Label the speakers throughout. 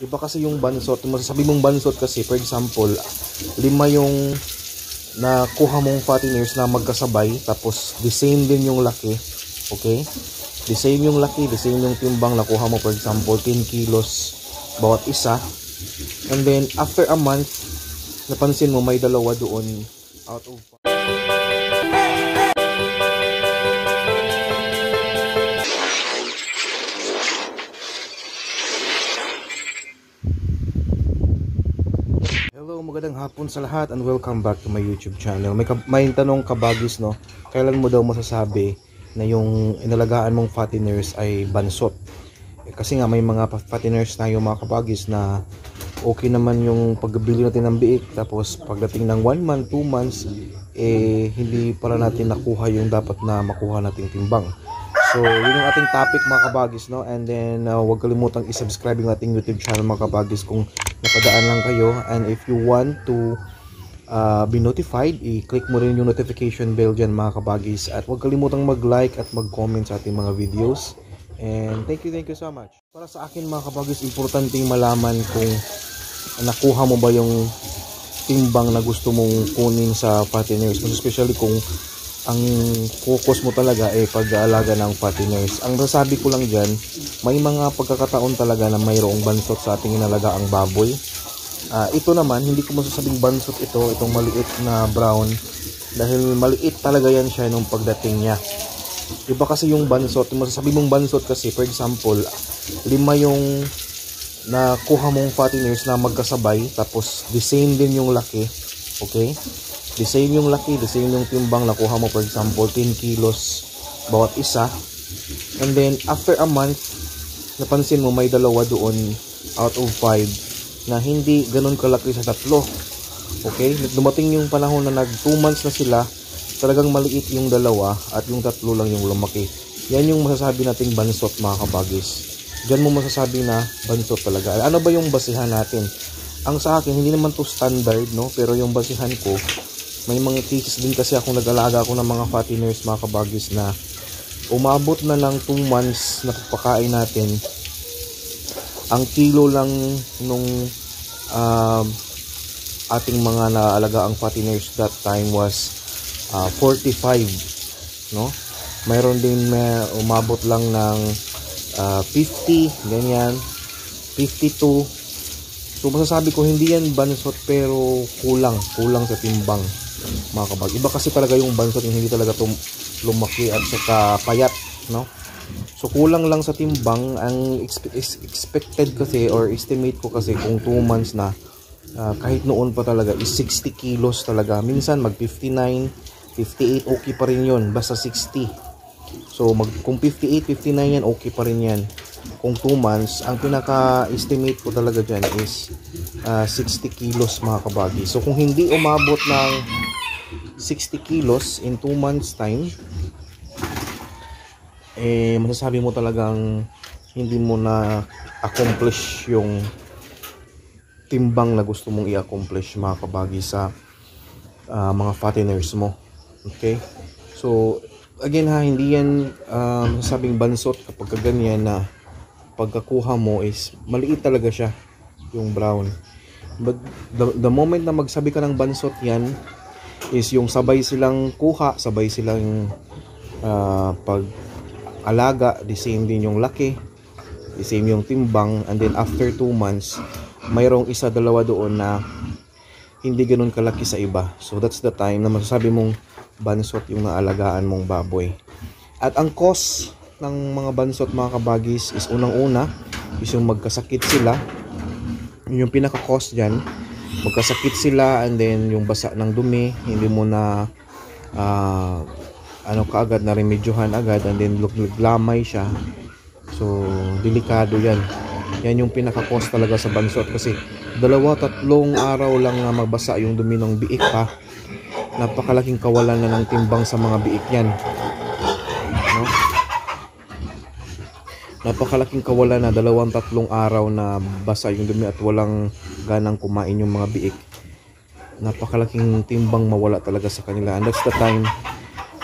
Speaker 1: Iba kasi yung bansot. Masasabi mong bansot kasi, for example, 5 yung nakuha mong fatteners na magkasabay, tapos the same din yung laki. Okay? The same yung laki, the same yung timbang nakuha mo, for example, 10 kilos bawat isa. And then, after a month, napansin mo may dalawa doon out of... Hello, magandang hapon sa lahat and welcome back to my YouTube channel. May tanong kabagis, no? Kailan mo daw masasabi na yung inalagaan mong fatteners ay bansot? Kasi nga may mga fatteners tayo mga kabagis na okay naman yung pagbili natin ng biik, tapos pagdating ng 1 month, 2 months, hindi pala natin nakuha yung dapat na makuha nating timbang. So, yun yung ating topic mga kabagis, no? And then, huwag kalimutang i-subscribe yung ating YouTube channel mga kabagis kung napadaan lang kayo. And if you want to be notified, i-click mo rin yung notification bell dyan mga kabagis. At huwag kalimutang mag-like at mag-comment sa ating mga videos. And thank you so much. Para sa akin mga kabagis, importanteng malaman kung nakuha mo ba yung timbang na gusto mong kunin sa fatteners. Especially kung ang focus mo talaga ay pag-aalaga ng fatteners. Ang masasabi ko lang dyan, may mga pagkakataon talaga na mayroong bansot sa ating inalagaang baboy. Ito naman, hindi ko masasabing bansot itong maliit na brown, dahil maliit talaga yan siya nung pagdating niya. Iba kasi yung bansot, masasabi mong bansot kasi, for example, 5 yung nakuha mong fatteners na magkasabay, tapos the same din yung laki. Okay? The same yung laki, the same yung timbang nakuha mo, for example 10 kilos bawat isa. And then after a month, napansin mo may dalawa doon out of 5 na hindi ganun kalaki sa tatlo. Okay, dumating yung panahon na nag 2 months na sila, talagang maliit yung dalawa at yung tatlo lang yung lumaki. Yan yung masasabi nating bansot mga kabagis. Diyan mo masasabi na bansot talaga. Ano ba yung basihan natin? Ang sa akin, hindi naman to standard, no? Pero yung basihan ko, may mga cases din kasi akong nag-alaga ako ng mga fatteners mga kabagis na umabot na ng 2 months na pagpakain natin. Ang kilo lang nung ating mga naalaga ang fatteners that time was 45, no? Mayroon din umabot lang ng 50, ganyan, 52. So masasabi ko hindi yan bansot, pero kulang sa timbang mga kabag. Iba kasi talaga yung bansot, yung hindi talaga lumaki at saka payat, no? So kulang lang sa timbang. Ang expected kasi or estimate ko kasi kung 2 months na, kahit noon pa talaga is 60 kilos talaga. Minsan mag 59, 58 okay pa rin yun, basta 60. So kung 58, 59 yan, okay pa rin yan. Kung 2 months, ang pinaka-estimate ko talaga dyan is 60 kilos mga kabagi. So kung hindi umabot ng 60 kilos in 2 months time, masasabi mo talagang hindi mo na accomplish yung timbang na gusto mong i-accomplish mga kabagi sa mga fatteners mo. Okay? So again ha, hindi yan masasabing bansot kapag ganyan na pagkakuha mo is maliit talaga siya yung brown. But the moment na magsabi ka ng bansot, yan is yung sabay silang kuha, sabay silang pag-alaga, the same din yung laki, the same yung timbang, and then after 2 months mayroong isa dalawa doon na hindi ganun kalaki sa iba. So that's the time na masasabi mong bansot yung naalagaan mong baboy. At ang cause ng mga bansot mga kabagis is unang-una is yung magkasakit sila. Yung pinaka-cause dyan, magkasakit sila, and then yung basa ng dumi, hindi mo na kaagad na remedyohan agad, and then laglamay siya. So delikado yan. Yan yung pinaka-cause talaga sa bansot, kasi 2-3 araw lang na magbasa yung dumi ng biik pa, napakalaking kawalan na ng timbang sa mga biik yan, no? Napakalaking kawalan na 2-3 araw na basa yung dumi at walang ganang kumain yung mga biik. Napakalaking timbang mawala talaga sa kanila, and that's the time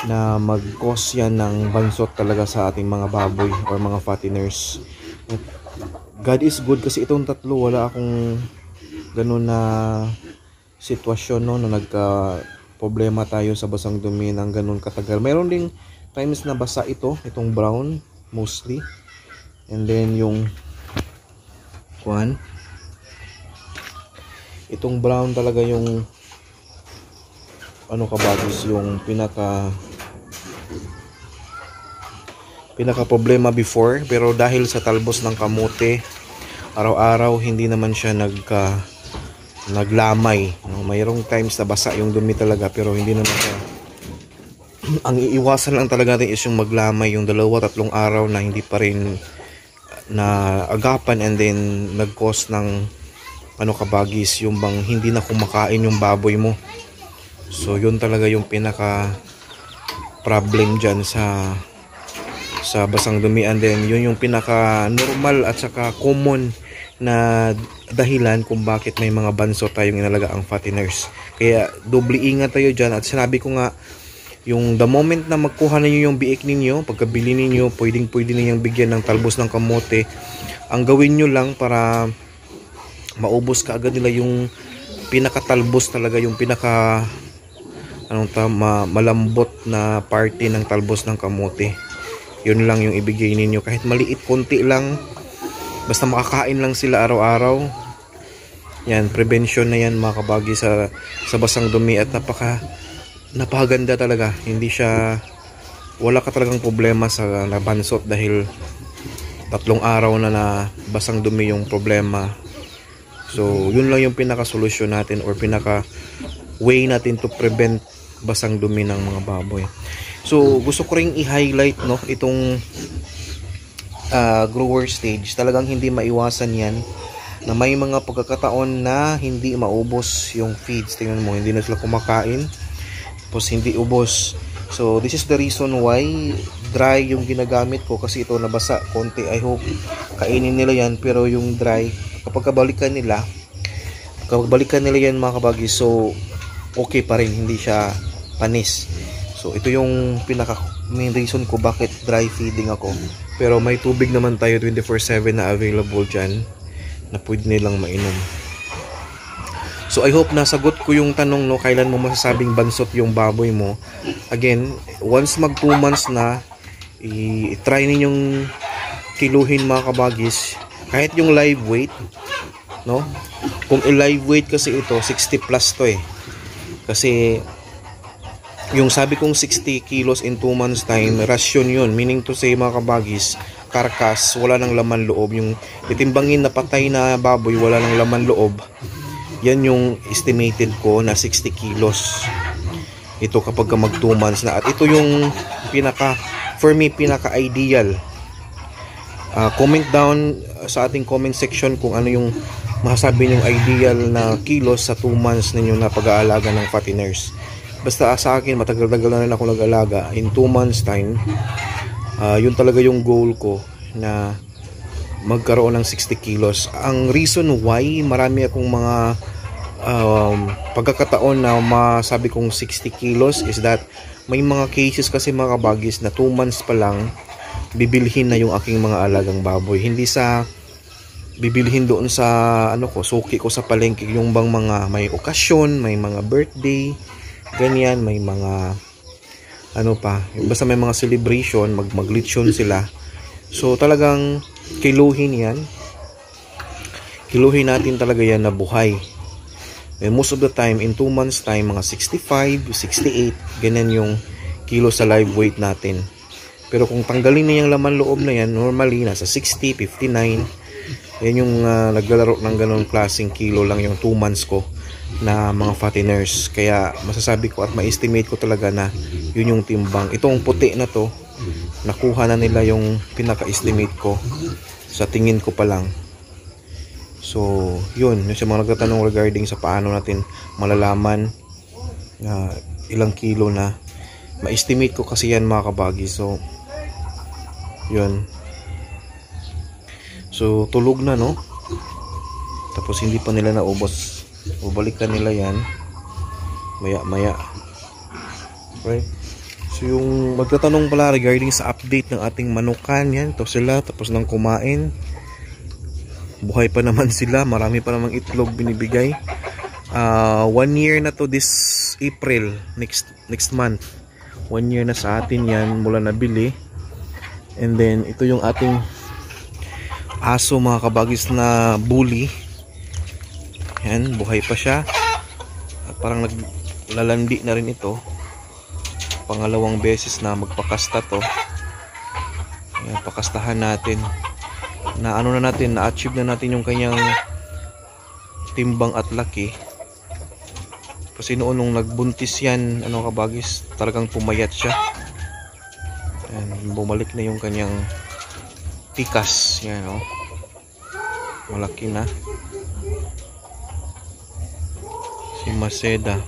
Speaker 1: na mag-cause yan ng bansot talaga sa ating mga baboy or mga fatteners. God is good kasi itong tatlo wala akong ganun na sitwasyon no na nagka problema tayo sa basang dumi ng ganun katagal. Mayroon ding times na basa itong brown mostly. And then yung itong brown talaga yung kabagis yung pinaka problema before, pero dahil sa talbos ng kamote araw-araw hindi naman siya naglamay, no? Mayroong times na basa yung dumi talaga pero hindi naman siya ang iiwasan lang talaga natin is yung maglamay yung 2-3 araw na hindi pa rin na agapan and then nag-cause ng kabagis yung bang hindi na kumakain yung baboy mo. So yun talaga yung pinaka problem dyan sa basang dumi, and then yun yung pinaka normal at saka common na dahilan kung bakit may mga bansot tayong inalagaang fatteners. Kaya doble ingat tayo dyan, at sinabi ko nga yung the moment na magkuha ninyo yung biik ninyo, pagkabili ninyo pwede ninyong bigyan ng talbos ng kamote. Ang gawin nyo lang para maubos ka agad nila yung pinakatalbos talaga, yung pinaka malambot na party ng talbos ng kamote. Yun lang yung ibigay ninyo, kahit maliit konti lang, basta makakain lang sila araw-araw. Yan, prevention na yan mga kabagi sa basang dumi, at napakaganda talaga. Hindi siya, wala ka talagang problema sa nabansot dahil 3 araw na basang dumi yung problema. So yun lang yung pinaka solusyon natin or pinaka way natin to prevent basang dumi ng mga baboy. So gusto ko ring i-highlight itong grower stage. Talagang hindi maiwasan yan na may mga pagkakataon na hindi maubos yung feeds. Tingnan mo, hindi na sila kumakain tapos hindi ubos. So this is the reason why dry yung ginagamit ko, kasi ito nabasa konti. I hope kainin nila yan, pero yung dry kapag balikan nila yan mga kabagi, so okay pa rin, hindi siya panis. So ito yung pinaka main reason ko bakit dry feeding ako. Pero may tubig naman tayo 24/7 na available dyan na pwede nilang mainom. So I hope nasagot ko yung tanong, kailan mo masasabing bansot yung baboy mo. Again, once mag 2 months na, i-try ninyong kiluhin mga kabagis, kahit yung live weight, no? Kung i-live weight kasi ito 60 plus to kasi yung sabi kong 60 kilos in 2 months time, ration yun. Meaning to say mga kabagis, karkas, wala nang laman loob. Yung itimbangin na patay na baboy, wala nang laman loob. Yan yung estimated ko na 60 kilos. Ito kapag mag 2 months na. At ito yung for me, pinaka ideal. Comment down sa ating comment section kung ano yung masasabi yung ideal na kilos sa 2 months ninyo na pag-aalaga ng fatteners. Basta sa akin, matagal-tagal na rin ako nag-alaga. In 2 months time, yun talaga yung goal ko, na magkaroon ng 60 kilos. Ang reason why marami akong mga pagkakataon na masabi kong 60 kilos is that may mga cases kasi mga kabagis na 2 months pa lang bibilhin na yung aking mga alagang baboy. Hindi sa bibilhin doon sa suki ko sa palengke, yung bang mga may okasyon, may mga birthday, ganyan, may mga basta may mga celebration, maglitsyon sila. So talagang kiluhin natin talaga yan na buhay. And most of the time, in 2 months time, mga 65, 68, ganyan yung kilo sa live weight natin. Pero kung tanggalin na yung laman loob na yan, normally nasa 60, 59, yan yung naglalaro ng ganun klaseng kilo lang yung 2 months ko na mga fatteners. Kaya masasabi ko at ma-estimate ko talaga na yun yung timbang. Itong puti na to, nakuha na nila yung pinaka-estimate ko sa tingin ko pa lang. So yun, yung sa mga nagtatanong regarding sa paano natin malalaman na ilang kilo na, ma-estimate ko kasi yan mga kabagi. So yun, so tulog na tapos hindi pa nila naubos. Babalikan nila yan maya. Right? So yung magtatanong pala regarding sa update ng ating manukan, yan, ito sila tapos nang kumain. buhay pa naman sila, marami pa namang itlog binibigay. 1 year na to this April, next month. 1 year na sa atin yan mula nabili. And then ito yung ating aso mga kabagis na bully. Yan, buhay pa siya. At parang naglalandi na rin ito. Pangalawang beses na magpakasta to. Yan, pakastahan natin. Na ano na natin, na-achieve na natin yung kanyang timbang at laki. Kasi noon nung nagbuntis yan, ano kabagis, talagang pumayat siya. Yan, bumalik na yung kanyang tikas. Yan, oh. Malaki na. Si Maceda.